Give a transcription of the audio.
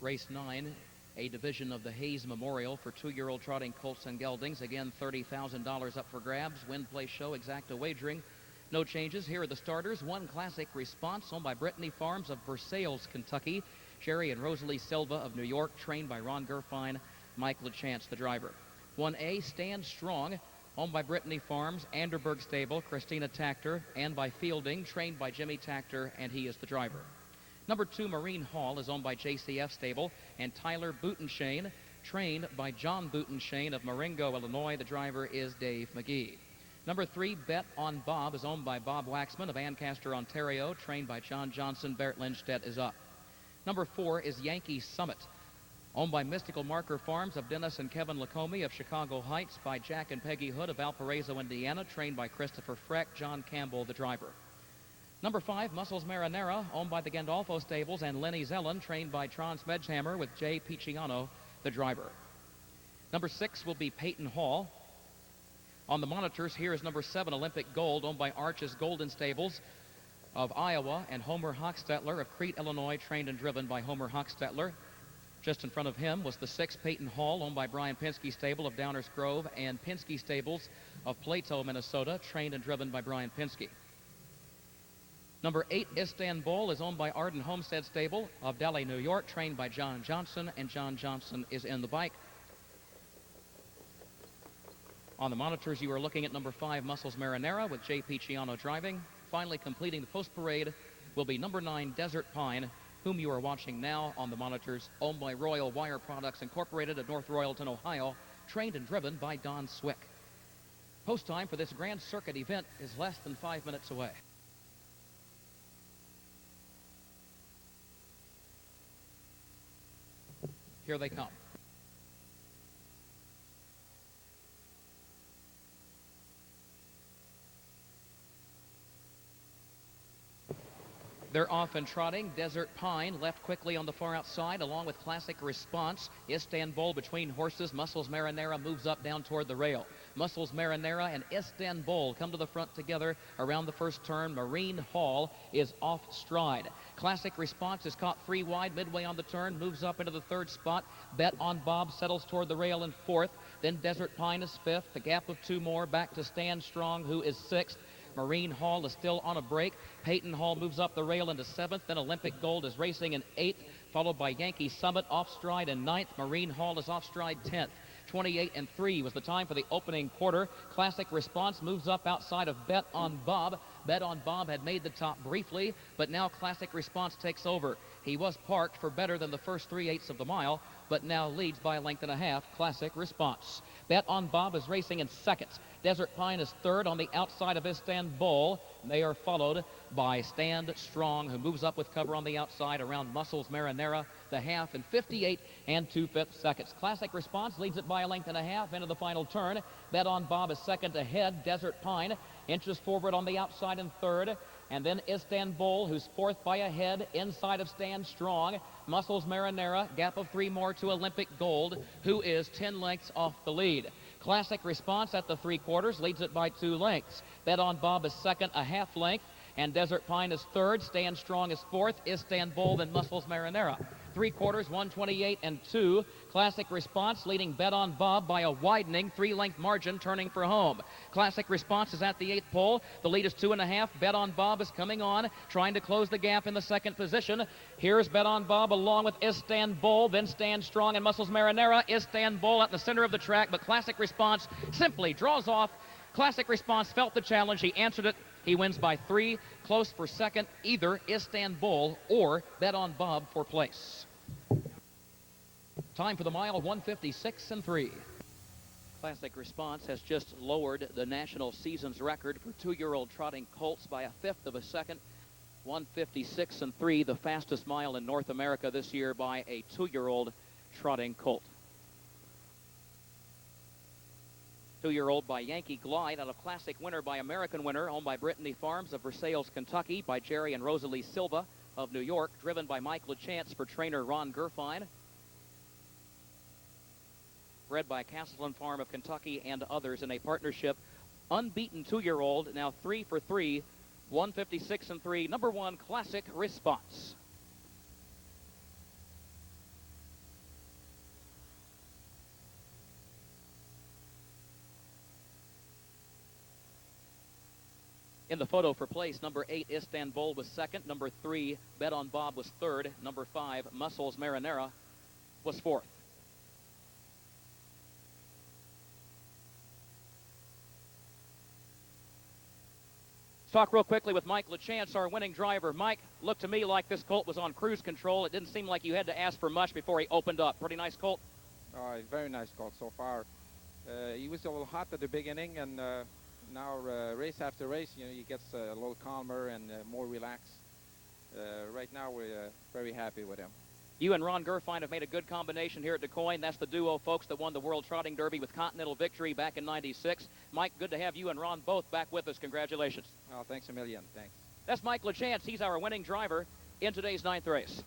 Race 9, a division of the Hayes Memorial for 2-year-old trotting colts and geldings. Again, $30,000 up for grabs. Win, play, show, exacta wagering. No changes. Here are the starters. 1 Classic Response, owned by Brittany Farms of Versailles, Kentucky. Jerry and Rosalie Silva of New York, trained by Ron Gerfine. Mike Lachance, the driver. 1A, Stand Strong, owned by Brittany Farms, Anderberg Stable, Christina Tactor, and by Fielding, trained by Jimmy Tactor, and he is the driver. Number 2, Marine Hall, is owned by JCF Stable, and Tyler Bootenshane, trained by John Bootenshane of Marengo, Illinois. The driver is Dave McGee. Number 3, Bet on Bob, is owned by Bob Waxman of Ancaster, Ontario, trained by John Johnson. Bert Lindstedt is up. Number 4 is Yankee Summit, owned by Mystical Marker Farms of Dennis and Kevin Lacombe of Chicago Heights, by Jack and Peggy Hood of Valparaiso, Indiana, trained by Christopher Freck. John Campbell, the driver. Number 5, Muscles Marinara, owned by the Gandolfo Stables, and Lenny Zellen, trained by Tron Smedgehammer, with Jay Picciano, the driver. Number 6 will be Peyton Hall. On the monitors, here is number 7, Olympic Gold, owned by Arches Golden Stables of Iowa, and Homer Hochstetler of Crete, Illinois, trained and driven by Homer Hochstetler. Just in front of him was the 6, Peyton Hall, owned by Brian Pinsky Stable of Downers Grove, and Pinsky Stables of Plato, Minnesota, trained and driven by Brian Pinsky. Number 8, Istanbul, is owned by Arden Homestead Stable of Delhi, New York, trained by John Johnson, and John Johnson is in the bike. On the monitors, you are looking at number 5, Muscles Marinara, with Jay Picciano driving. Finally, completing the post parade will be number 9, Desert Pine, whom you are watching now on the monitors, owned by Royal Wire Products Incorporated of North Royalton, Ohio, trained and driven by Don Swick. Post time for this Grand Circuit event is less than 5 minutes away. Here they come. They're off and trotting. Desert Pine left quickly on the far outside, along with Classic Response. Istanbul between horses. Muscles Marinara moves up down toward the rail. Muscles Marinara and Istanbul come to the front together around the first turn. Marine Hall is off stride. Classic Response is caught free wide midway on the turn, moves up into the 3rd spot. Bet on Bob settles toward the rail in 4th. Then Desert Pine is 5th. A gap of 2 more back to Stand Strong, who is 6th. Marine Hall is still on a break. Peyton Hall moves up the rail into 7th. Then Olympic Gold is racing in 8th, followed by Yankee Summit off stride in 9th. Marine Hall is off stride 10th. 28-3 was the time for the opening quarter. Classic Response moves up outside of Bet on Bob. Bet on Bob had made the top briefly, but now Classic Response takes over. He was parked for better than the first 3/8 of the mile, but now leads by a length and a half. Classic Response. Bet on Bob is racing in 2nd. Desert Pine is 3rd on the outside of Istanbul. They are followed by Stand Strong, who moves up with cover on the outside around Muscles Marinara, the half, in 58 2/5 seconds. Classic Response leads it by a length and a half into the final turn. Bet on Bob is 2nd ahead. Desert Pine inches forward on the outside in 3rd. And then Istanbul, who's 4th by a head inside of Stand Strong. Muscles Marinara, gap of 3 more to Olympic Gold, who is 10 lengths off the lead. Classic Response at the 3/4 leads it by 2 lengths. Bet on Bob is 2nd, a half length. And Desert Pine is 3rd. Stand Strong is 4th. Istanbul, then Muscles Marinara. 3/4, 128-2. Classic Response leading Bet on Bob by a widening 3-length margin, turning for home. Classic Response is at the 8th pole. The lead is 2.5. Bet on Bob is coming on, trying to close the gap in the 2nd position. Here's Bet on Bob along with Istanbul, then Stand Strong and Muscles Marinara. Istanbul at the center of the track, but Classic Response simply draws off. Classic Response felt the challenge. He answered it. He wins by 3. Close for 2nd, either Istanbul or Bet on Bob for place. Time for the mile, 156-3. Classic Response has just lowered the national season's record for 2-year-old trotting colts by a 1/5 of a second. 156-3, the fastest mile in North America this year by a 2-year-old trotting colt. 2-year-old by Yankee Glide out of Classic Winner by American Winner, owned by Brittany Farms of Versailles, Kentucky, by Jerry and Rosalie Silva of New York, driven by Mike Lachance for trainer Ron Gerfine. Bred by Castleton Farm of Kentucky and others in a partnership. Unbeaten 2-year-old, now 3 for 3, 156-3. Number 1, Classic Response. In the photo for place, number 8, Istanbul, was second. Number 3, Bet on Bob, was third. Number 5, Muscles Marinara, was fourth. Let's talk real quickly with Mike Lachance, our winning driver. Mike, looked to me like this colt was on cruise control. It didn't seem like you had to ask for much before he opened up. Pretty nice colt. Very nice colt so far. He was a little hot at the beginning, and now race after race, he gets a little calmer and more relaxed. Right now, we're very happy with him. You and Ron Gerfine have made a good combination here at DuQuoin. That's the duo, folks, that won the World Trotting Derby with Continental Victory back in '96. Mike, good to have you and Ron both back with us. Congratulations. Oh, thanks a million. Thanks. That's Mike Lachance. He's our winning driver in today's 9th race.